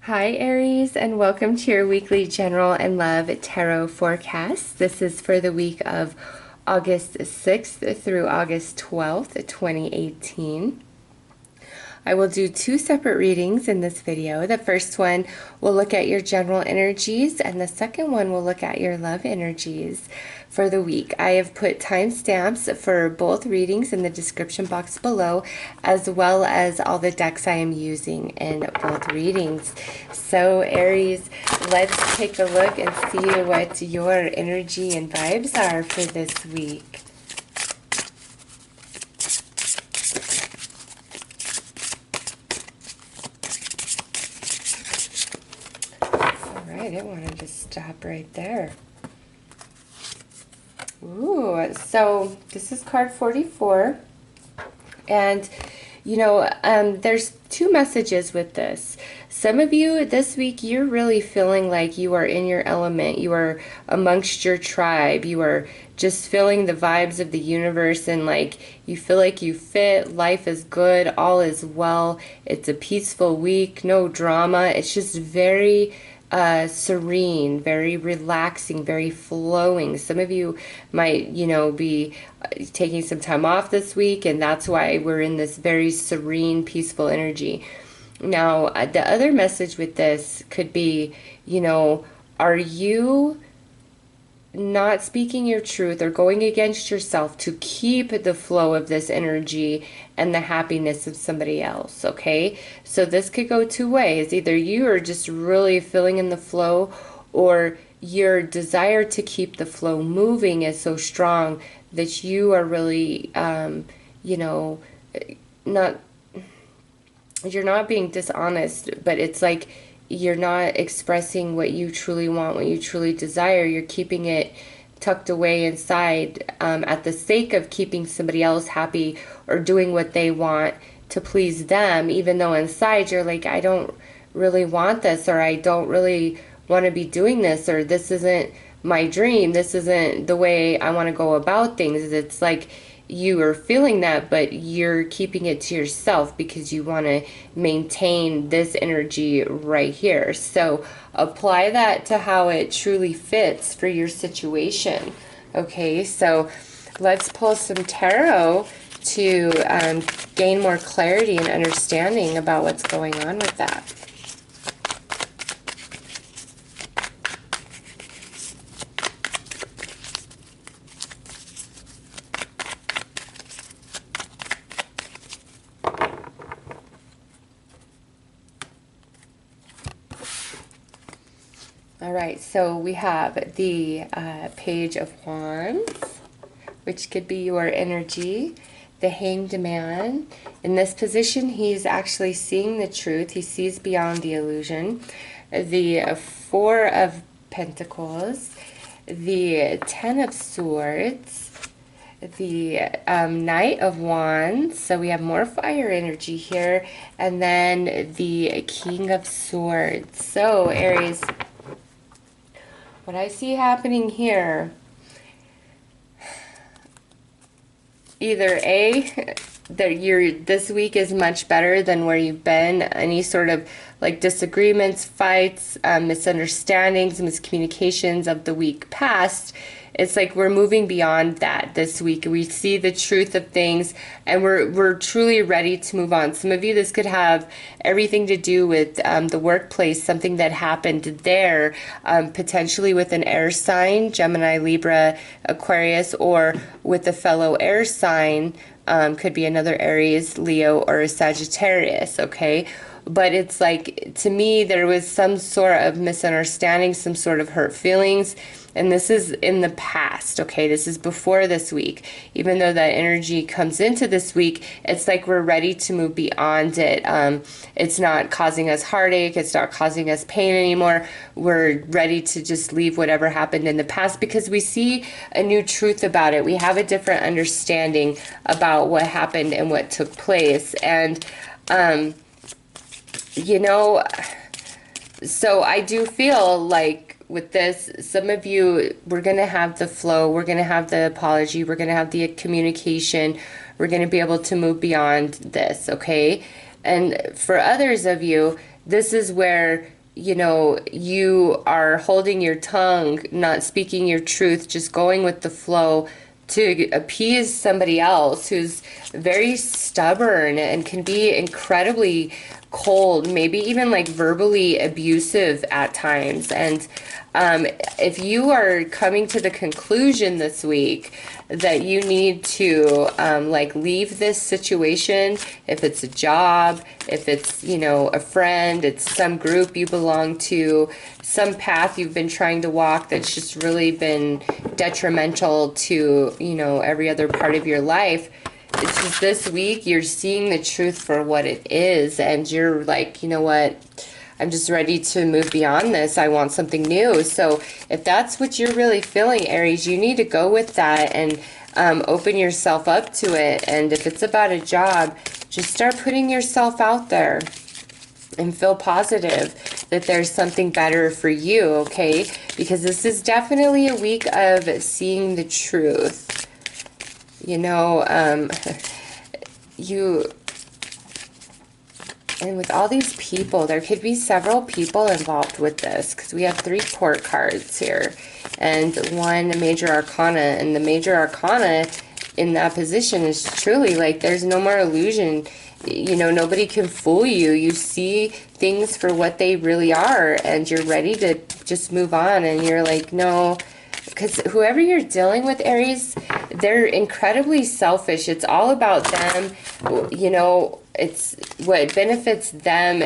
Hi Aries, and welcome to your weekly general and love tarot forecast. This is for the week of August 6th through August 12th, 2018. I will do two separate readings in this video. The first one will look at your general energies, and the second one will look at your love energies for the week. I have put timestamps for both readings in the description box below, as well as all the decks I am using in both readings. So Aries, let's take a look and see what your energy and vibes are for this week. I didn't want to just stop right there. Ooh, so this is card 44. And, there's two messages with this. Some of you this week, you're really feeling like you are in your element. You are amongst your tribe. You are just feeling the vibes of the universe, and like you feel like you fit. Life is good. All is well. It's a peaceful week. No drama. It's just very serene, very relaxing, very flowing. Some of you might, be taking some time off this week, and that's why we're in this very serene, peaceful energy. Now, the other message with this could be, are you not speaking your truth or going against yourself to keep the flow of this energy and the happiness of somebody else? Okay, so this could go two ways. Either you are just really feeling in the flow, or your desire to keep the flow moving is so strong that you are really not, you're not being dishonest, but it's like you're not expressing what you truly want, what you truly desire. You're keeping it tucked away inside at the sake of keeping somebody else happy or doing what they want to please them, even though inside you're like, I don't really want this, or I don't really want to be doing this, or this isn't my dream, this isn't the way I want to go about things. It's like you are feeling that, but you're keeping it to yourself because you want to maintain this energy right here. So apply that to how it truly fits for your situation. Okay, so let's pull some tarot to gain more clarity and understanding about what's going on with that. All right, so we have the Page of Wands, which could be your energy. The Hanged Man. In this position, he's actually seeing the truth. He sees beyond the illusion. The Four of Pentacles. The Ten of Swords. The Knight of Wands. So we have more fire energy here. And then the King of Swords. So, Aries, what I see happening here, either A, that this week is much better than where you've been. Any sort of like disagreements, fights, misunderstandings, miscommunications of the week past, it's like we're moving beyond that this week. We see the truth of things, and we're truly ready to move on. Some of you, this could have everything to do with the workplace, something that happened there, potentially with an air sign, Gemini, Libra, Aquarius, or with a fellow air sign, could be another Aries, Leo, or a Sagittarius, okay? But it's like, to me, there was some sort of misunderstanding, some sort of hurt feelings. And this is in the past, okay? This is before this week. Even though that energy comes into this week, it's like we're ready to move beyond it. It's not causing us heartache. It's not causing us pain anymore. We're ready to just leave whatever happened in the past because we see a new truth about it. We have a different understanding about what happened and what took place. And, so I do feel like with this, some of you, we're going to have the flow, we're going to have the apology, we're going to have the communication, we're going to be able to move beyond this, okay? And for others of you, this is where, you know, you are holding your tongue, not speaking your truth, just going with the flow to appease somebody else who's very stubborn and can be incredibly cold, maybe even like verbally abusive at times. And if you are coming to the conclusion this week that you need to like leave this situation, if it's a job, if it's, you know, a friend, it's some group you belong to, some path you've been trying to walk that's just really been detrimental to, you know, every other part of your life. It's just this week you're seeing the truth for what it is, and you're like, you know what, I'm just ready to move beyond this. I want something new. So if that's what you're really feeling, Aries, you need to go with that and open yourself up to it. And if it's about a job, just start putting yourself out there and feel positive that there's something better for you, okay? Because this is definitely a week of seeing the truth. You know, and with all these people, there could be several people involved with this, because we have 3 court cards here and 1 major arcana, and the major arcana in that position is truly like there's no more illusion. You know, nobody can fool you. You see things for what they really are, and you're ready to just move on, and you're like, no. Because whoever you're dealing with, Aries, they're incredibly selfish. It's all about them. You know, it's what benefits them.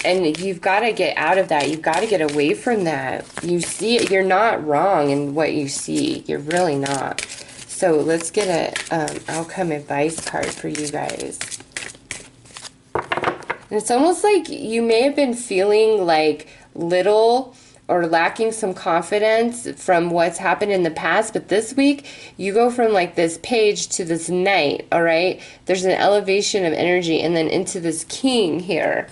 And you've got to get out of that. You've got to get away from that. You see, you're not wrong in what you see. You're really not. So let's get a outcome advice card for you guys. And it's almost like you may have been feeling like little or lacking some confidence from what's happened in the past, but this week you go from like this page to this knight, all right? There's an elevation of energy, and then into this king here.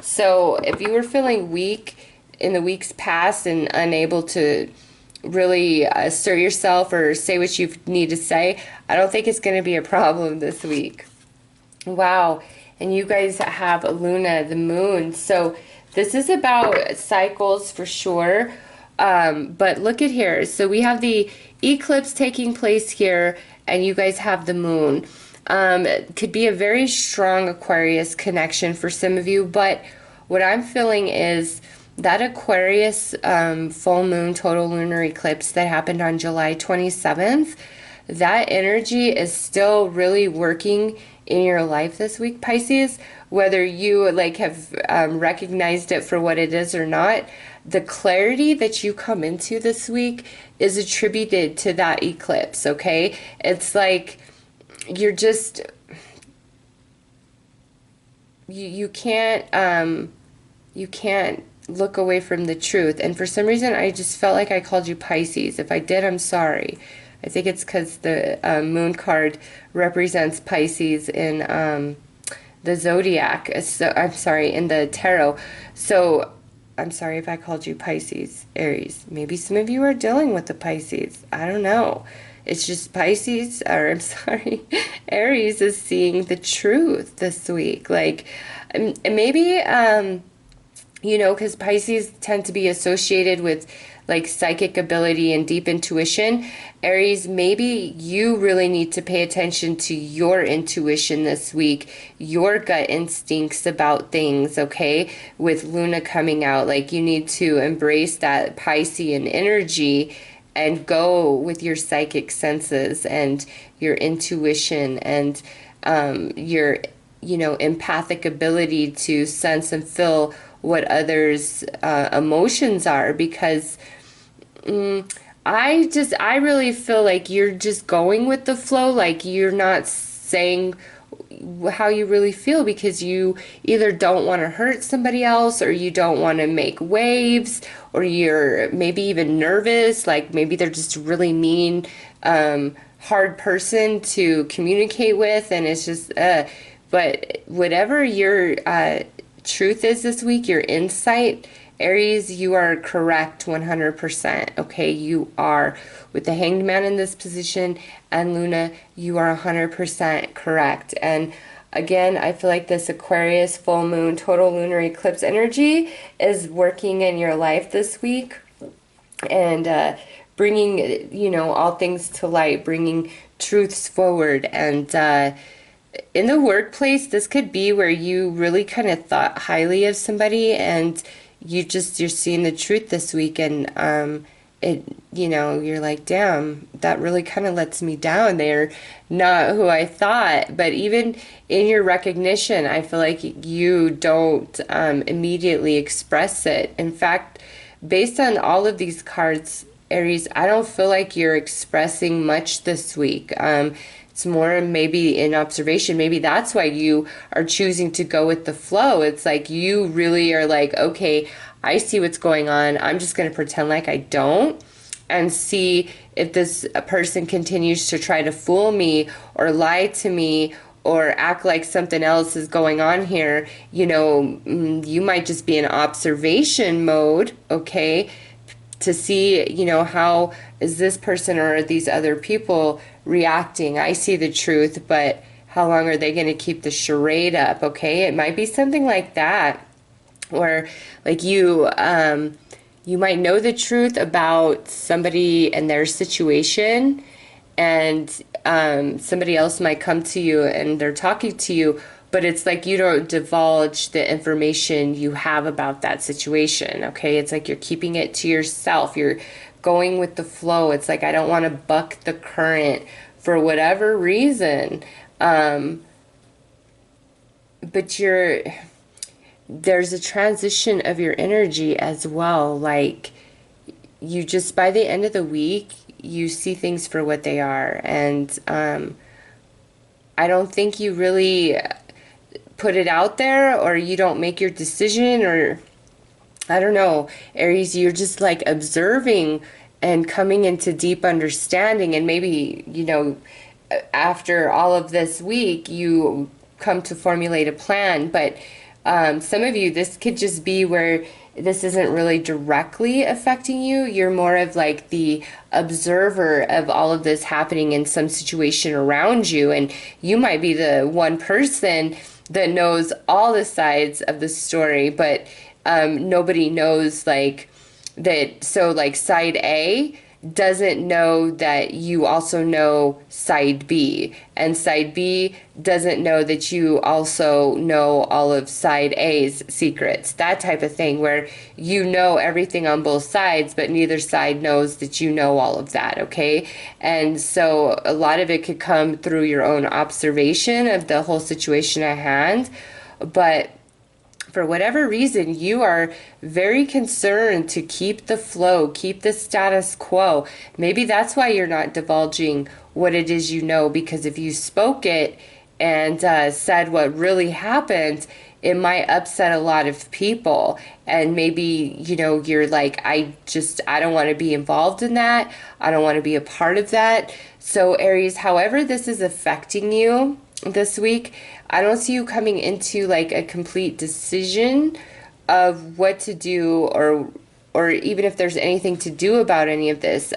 So if you were feeling weak in the weeks past and unable to really assert yourself or say what you need to say, I don't think it's going to be a problem this week. Wow. And you guys have Luna, the moon. So this is about cycles for sure, but look at here. So we have the eclipse taking place here, and you guys have the moon. It could be a very strong Aquarius connection for some of you, but what I'm feeling is that Aquarius full moon total lunar eclipse that happened on July 27th, that energy is still really working in your life this week, Pisces. Whether you like have recognized it for what it is or not, the clarity that you come into this week is attributed to that eclipse, okay? It's like you're just you can't look away from the truth. And for some reason I just felt like I called you Pisces. If I did, I'm sorry. I think it's because the moon card represents Pisces in the zodiac. So I'm sorry, in the tarot. So I'm sorry if I called you Pisces, Aries. Maybe some of you are dealing with the Pisces. I don't know. It's just Pisces, or I'm sorry, Aries is seeing the truth this week. Like, maybe, you know, because Pisces tend to be associated with like psychic ability and deep intuition. Aries, maybe you really need to pay attention to your intuition this week, your gut instincts about things, okay? With Luna coming out, like you need to embrace that Piscean energy and go with your psychic senses and your intuition and your, you know, empathic ability to sense and feel what others' emotions are, because I really feel like you're just going with the flow, like you're not saying how you really feel, because you either don't want to hurt somebody else, or you don't want to make waves, or you're maybe even nervous, like maybe they're just a really mean, hard person to communicate with, and it's just, but whatever your truth is this week, your insight, Aries, you are correct 100%, okay? You are. With the Hanged Man in this position and Luna, you are 100% correct. And Again, I feel like this Aquarius full moon total lunar eclipse energy is working in your life this week, and bringing, you know, all things to light, bringing truths forward. And in the workplace, this could be where you really kind of thought highly of somebody, and you're seeing the truth this week, and it, you know, you're like, damn, that really kind of lets me down. They're not who I thought. But even in your recognition, I feel like you don't immediately express it. In fact, based on all of these cards, Aries, I don't feel like you're expressing much this week. It's more maybe in observation. Maybe that's why you are choosing to go with the flow. It's like you really are like, okay, I see what's going on. I'm just going to pretend like I don't, and see if this person continues to try to fool me or lie to me or act like something else is going on here. You know, you might just be in observation mode, okay, to see, you know, how is this person or these other people reacting. I see the truth, but how long are they going to keep the charade up? Okay, it might be something like that, or like you might know the truth about somebody and their situation, and somebody else might come to you and they're talking to you, but it's like you don't divulge the information you have about that situation, okay? It's like you're keeping it to yourself. You're going with the flow. It's like, I don't want to buck the current for whatever reason. But there's a transition of your energy as well. Like, you just, by the end of the week, you see things for what they are. And I don't think you really put it out there, or you don't make your decision, or I don't know, Aries, you're just like observing and coming into deep understanding. And maybe, you know, after all of this week, you come to formulate a plan. But some of you, this could just be where this isn't really directly affecting you. You're more of like the observer of all of this happening in some situation around you. And you might be the one person that knows all the sides of the story, but nobody knows like that. So like side A doesn't know that you also know side B, and side B doesn't know that you also know all of side A's secrets. That type of thing, where you know everything on both sides, but neither side knows that you know all of that, okay? And so a lot of it could come through your own observation of the whole situation at hand, but for whatever reason, you are very concerned to keep the flow, keep the status quo. Maybe that's why you're not divulging what it is you know, because if you spoke it and said what really happened, it might upset a lot of people. And maybe, you know, you're like, I don't want to be involved in that. I don't want to be a part of that. So Aries, however this is affecting you this week, I don't see you coming into like a complete decision of what to do, or even if there's anything to do about any of this.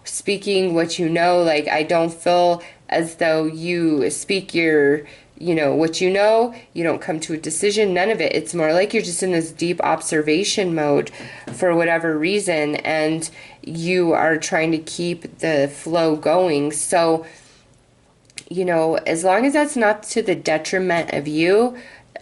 Speaking what you know, like I don't feel as though you speak your, you know, what you know, you don't come to a decision, none of it. It's more like you're just in this deep observation mode for whatever reason, and you are trying to keep the flow going. So, you know, as long as that's not to the detriment of you,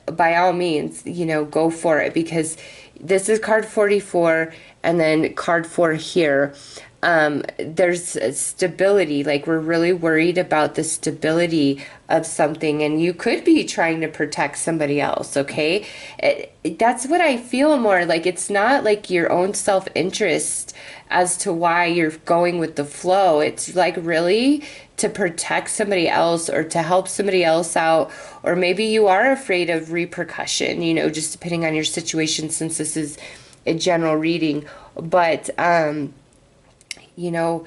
by all means, you know, go for it, because this is card 44 and then card 4 here. There's stability. Like, we're really worried about the stability of something, and you could be trying to protect somebody else, okay? That's what I feel more like. It's not like your own self-interest as to why you're going with the flow. It's like really to protect somebody else or to help somebody else out, or maybe you are afraid of repercussion, you know, just depending on your situation, since this is a general reading. But you know,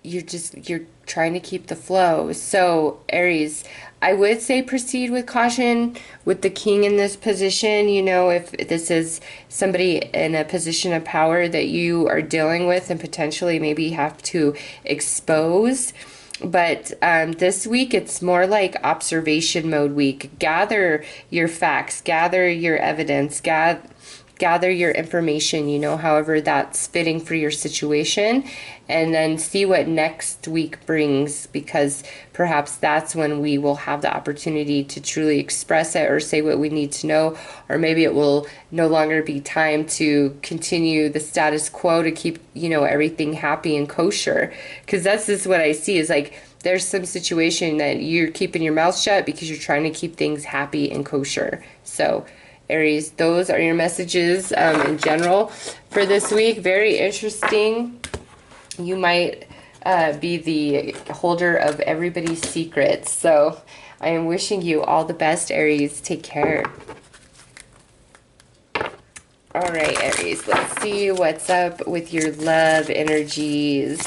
you're trying to keep the flow. So Aries, I would say proceed with caution with the king in this position. You know, if this is somebody in a position of power that you are dealing with and potentially maybe have to expose, But this week, it's more like observation mode week. Gather your facts, gather your evidence, gather your information, you know, however that's fitting for your situation, and then see what next week brings, because perhaps that's when we will have the opportunity to truly express it or say what we need to know, or maybe it will no longer be time to continue the status quo to keep, you know, everything happy and kosher. Because that's just what I see, is like there's some situation that you're keeping your mouth shut because you're trying to keep things happy and kosher. So Aries, those are your messages in general for this week. Very interesting. You might be the holder of everybody's secrets. So I am wishing you all the best, Aries. Take care. All right, Aries, let's see what's up with your love energies.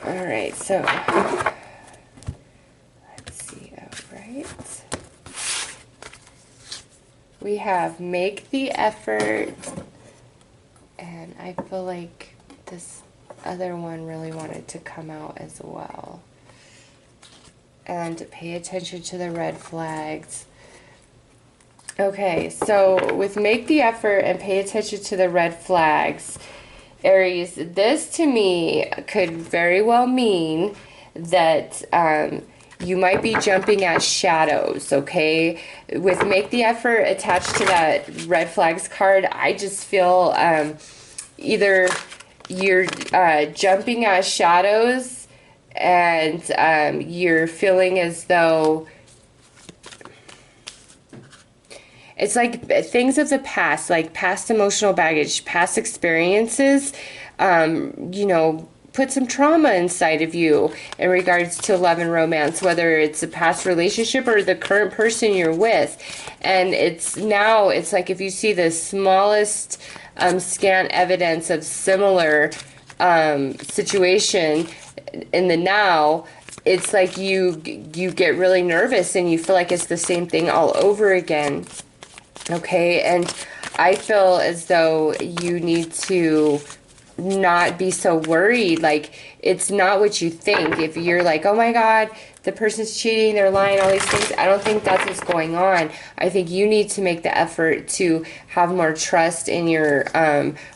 All right, so let's see. All right, we have make the effort, and I feel like this other one really wanted to come out as well. And pay attention to the red flags. Okay, so with make the effort and pay attention to the red flags, Aries, this to me could very well mean that you might be jumping at shadows, okay? With make the effort attached to that red flags card, I just feel either you're jumping at shadows and you're feeling as though it's like things of the past, like past emotional baggage, past experiences, you know, put some trauma inside of you in regards to love and romance, whether it's a past relationship or the current person you're with. And it's now, it's like if you see the smallest scant evidence of similar situation in the now, it's like you get really nervous and you feel like it's the same thing all over again. Okay, and I feel as though you need to not be so worried. Like, it's not what you think. If you're like, oh my God, the person's cheating, they're lying, all these things, I don't think that's what's going on. I think you need to make the effort to have more trust in your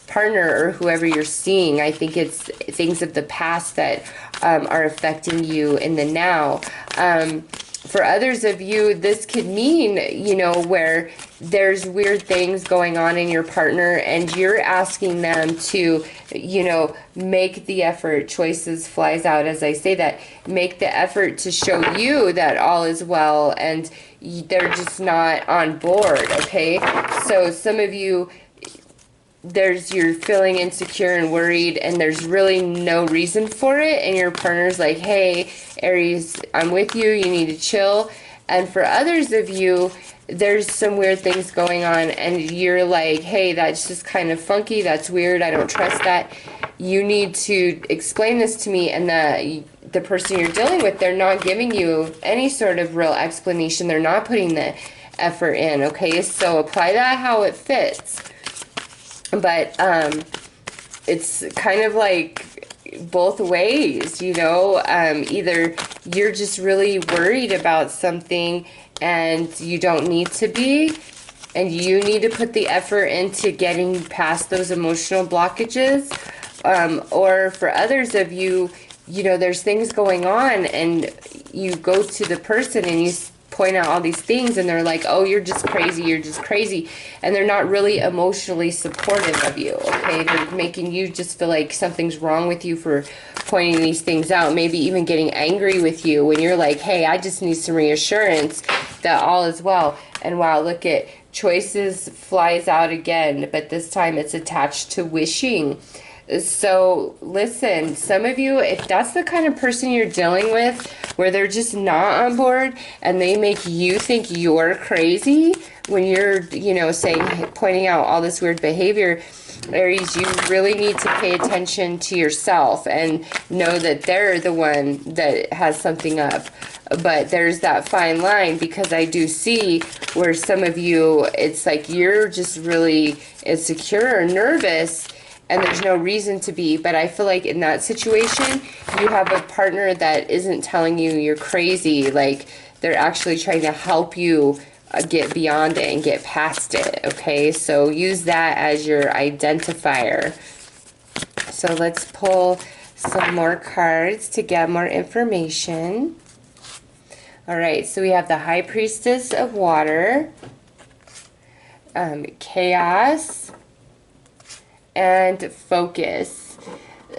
partner or whoever you're seeing. I think it's things of the past that are affecting you in the now. For others of you, this could mean, you know, where there's weird things going on in your partner and you're asking them to, you know, make the effort. Choices flies out as I say that. Make the effort to show you that all is well and they're just not on board, okay? So some of you, you're feeling insecure and worried and there's really no reason for it, and your partner's like, hey Aries, I'm with you, you need to chill. And for others of you, there's some weird things going on and you're like, hey, that's just kind of funky, that's weird, I don't trust that. You need to explain this to me. And the person you're dealing with, they're not giving you any sort of real explanation, they're not putting the effort in, okay? So apply that how it fits. But it's kind of like both ways, you know. Either you're just really worried about something and you don't need to be, and you need to put the effort into getting past those emotional blockages. Or for others of you, you know, there's things going on and you go to the person and you point out all these things and they're like, oh, you're just crazy, and they're not really emotionally supportive of you, okay? They're making you just feel like something's wrong with you for pointing these things out, maybe even getting angry with you when you're like, hey, I just need some reassurance that all is well. And wow, look at choices flies out again, but this time it's attached to wishing. So listen, some of you, if that's the kind of person you're dealing with where they're just not on board and they make you think you're crazy when you're, you know, saying, pointing out all this weird behavior, Aries, you really need to pay attention to yourself and know that they're the one that has something up. But there's that fine line, because I do see where some of you, it's like you're just really insecure or nervous, and there's no reason to be. But I feel like in that situation, you have a partner that isn't telling you you're crazy. Like, they're actually trying to help you get beyond it and get past it, okay? So use that as your identifier. So let's pull some more cards to get more information. All right, so we have the High Priestess of Water, Chaos, and Focus.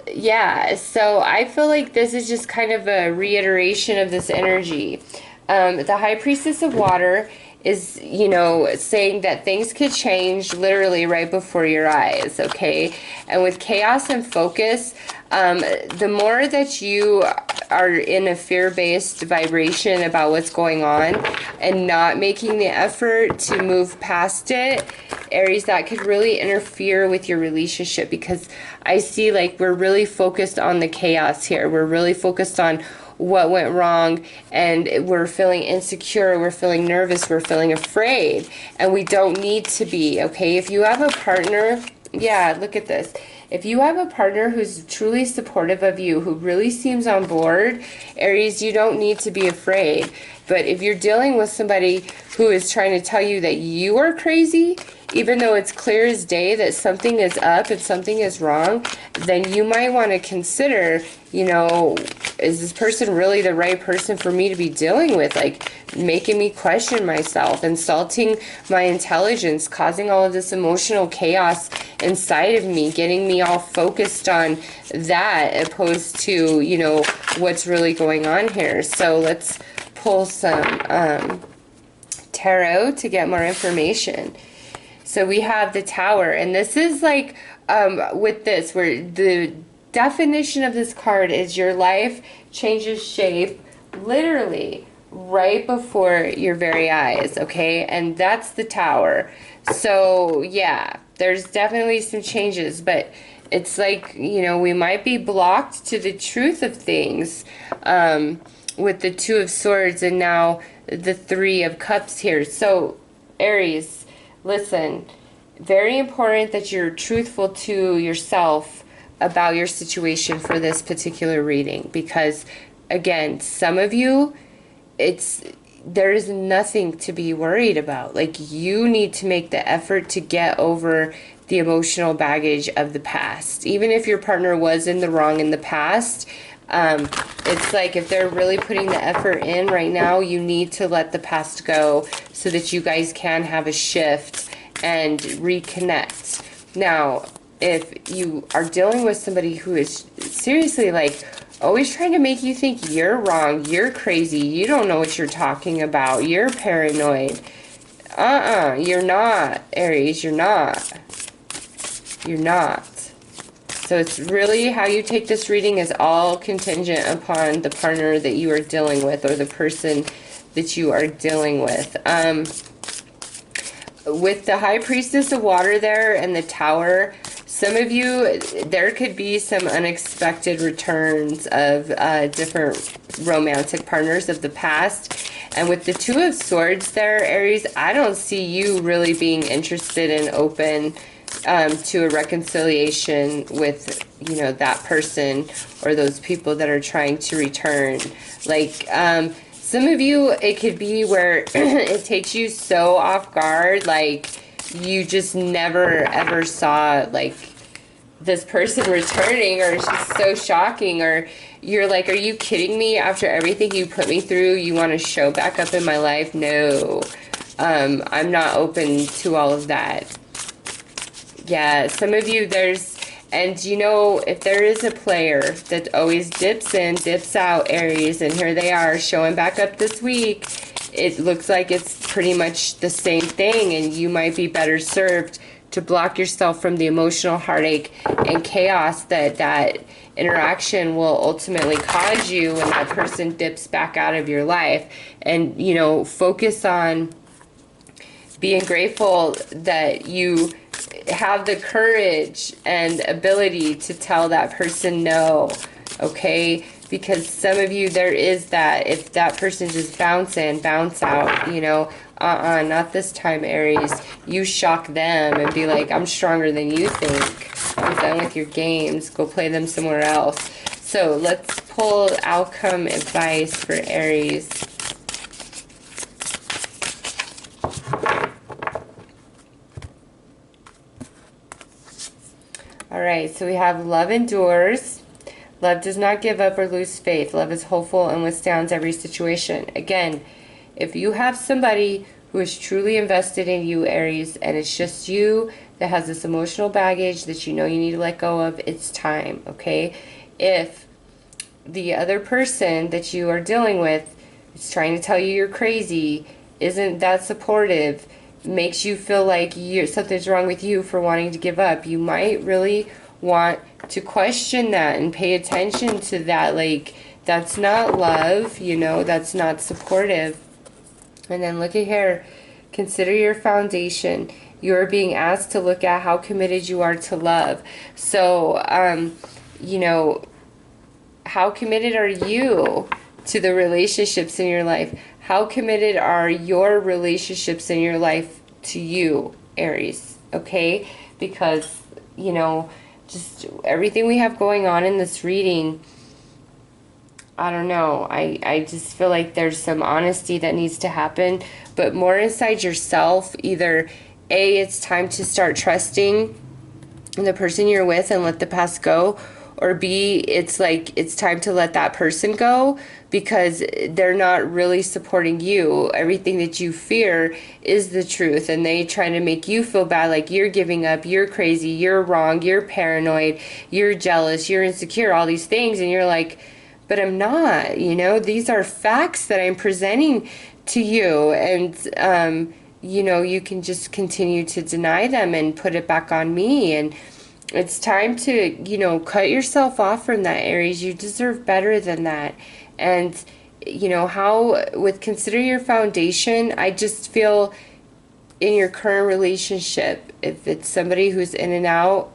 Yeah, so I feel like this is just kind of a reiteration of this energy. The High Priestess of Water is, you know, saying that things could change literally right before your eyes, okay? And with Chaos and Focus, the more that you are in a fear-based vibration about what's going on and not making the effort to move past it, Aries, that could really interfere with your relationship, because I see like we're really focused on the chaos here. We're really focused on what went wrong, and we're feeling insecure, we're feeling nervous, we're feeling afraid, and we don't need to be, okay? If you have a partner, yeah, look at this. If you have a partner who's truly supportive of you, who really seems on board, Aries, you don't need to be afraid. But if you're dealing with somebody who is trying to tell you that you are crazy, even though it's clear as day that something is up and something is wrong, then you might want to consider, you know, is this person really the right person for me to be dealing with? Like, making me question myself, insulting my intelligence, causing all of this emotional chaos inside of me, getting me all focused on that opposed to, you know, what's really going on here. So let's pull some tarot to get more information. So we have the Tower, and this is like with this, where the definition of this card is your life changes shape literally right before your very eyes, okay? And that's the Tower. So yeah, there's definitely some changes, but it's like, you know, we might be blocked to the truth of things with the Two of Swords and now the Three of Cups here. So Aries, listen, very important that you're truthful to yourself about your situation for this particular reading, because again, some of you, there is nothing to be worried about. Like, you need to make the effort to get over the emotional baggage of the past. Even if your partner was in the wrong in the past, it's like if they're really putting the effort in right now, you need to let the past go so that you guys can have a shift and reconnect. Now, if you are dealing with somebody who is seriously like always trying to make you think you're wrong, you're crazy, you don't know what you're talking about, you're paranoid. You're not, Aries, you're not. You're not. So it's really how you take this reading is all contingent upon the partner that you are dealing with, or the person that you are dealing with. With the High Priestess of Water there and the Tower, some of you, there could be some unexpected returns of different romantic partners of the past. And with the Two of Swords there, Aries, I don't see you really being interested and open to a reconciliation with, you know, that person or those people that are trying to return. Like, some of you, it could be where it takes you so off guard, like you just never ever saw like this person returning, or it's just so shocking, or you're like, are you kidding me? After everything you put me through, you want to show back up in my life? No, I'm not open to all of that. Yeah, some of you, and you know, if there is a player that always dips in, dips out, Aries, and here they are showing back up this week, it looks like it's pretty much the same thing, and you might be better served to block yourself from the emotional heartache and chaos that interaction will ultimately cause you when that person dips back out of your life. And, you know, focus on being grateful that you have the courage and ability to tell that person no, okay? Because some of you, there is that, if that person just bounce in, bounce out, you know, not this time, Aries. You shock them and be like, I'm stronger than you think. I'm done with your games. Go play them somewhere else. So let's pull outcome advice for Aries. Alright, so we have love endures. Love does not give up or lose faith. Love is hopeful and withstands every situation. Again, if you have somebody who is truly invested in you, Aries, and it's just you that has this emotional baggage that you know you need to let go of, it's time, okay? If the other person that you are dealing with is trying to tell you you're crazy, isn't that supportive, makes you feel like something's wrong with you for wanting to give up, you might really want to question that and pay attention to that. Like, that's not love, you know, that's not supportive. And then look at here, consider your foundation. You are being asked to look at how committed you are to love. So, you know, how committed are you to the relationships in your life? How committed are your relationships in your life to you, Aries? Okay? Because, you know, just everything we have going on in this reading, I don't know. I just feel like there's some honesty that needs to happen, but more inside yourself. Either A, it's time to start trusting the person you're with and let the past go, or B, it's like it's time to let that person go because they're not really supporting you. Everything that you fear is the truth, and they trying to make you feel bad, like you're giving up, you're crazy, you're wrong, you're paranoid, you're jealous, you're insecure, all these things, and you're like, but I'm not, you know, these are facts that I'm presenting to you, and you know, you can just continue to deny them and put it back on me. And it's time to, you know, cut yourself off from that, Aries. You deserve better than that. And, you know, how, with consider your foundation, I just feel in your current relationship, if it's somebody who's in and out,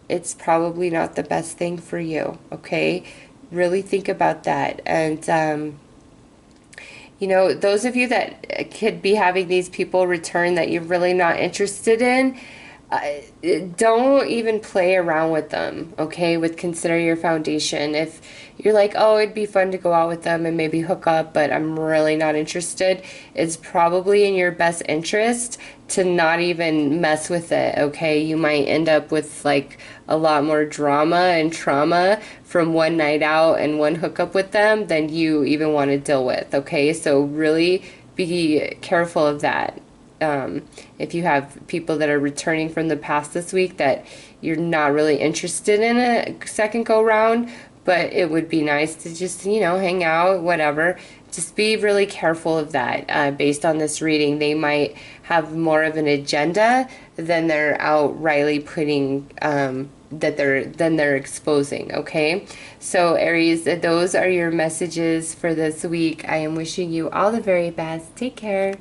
it's probably not the best thing for you, okay? Really think about that. And, you know, those of you that could be having these people return that you're really not interested in, don't even play around with them, okay? With consider your foundation. If you're like, oh, it'd be fun to go out with them and maybe hook up, but I'm really not interested, it's probably in your best interest to not even mess with it, okay? You might end up with like a lot more drama and trauma from one night out and one hookup with them than you even want to deal with, okay? So really be careful of that. If you have people that are returning from the past this week that you're not really interested in a second go round, but it would be nice to just, you know, hang out, whatever. Just be really careful of that. Based on this reading, they might have more of an agenda than they're outrightly putting, than they're exposing, okay? So Aries, those are your messages for this week. I am wishing you all the very best. Take care.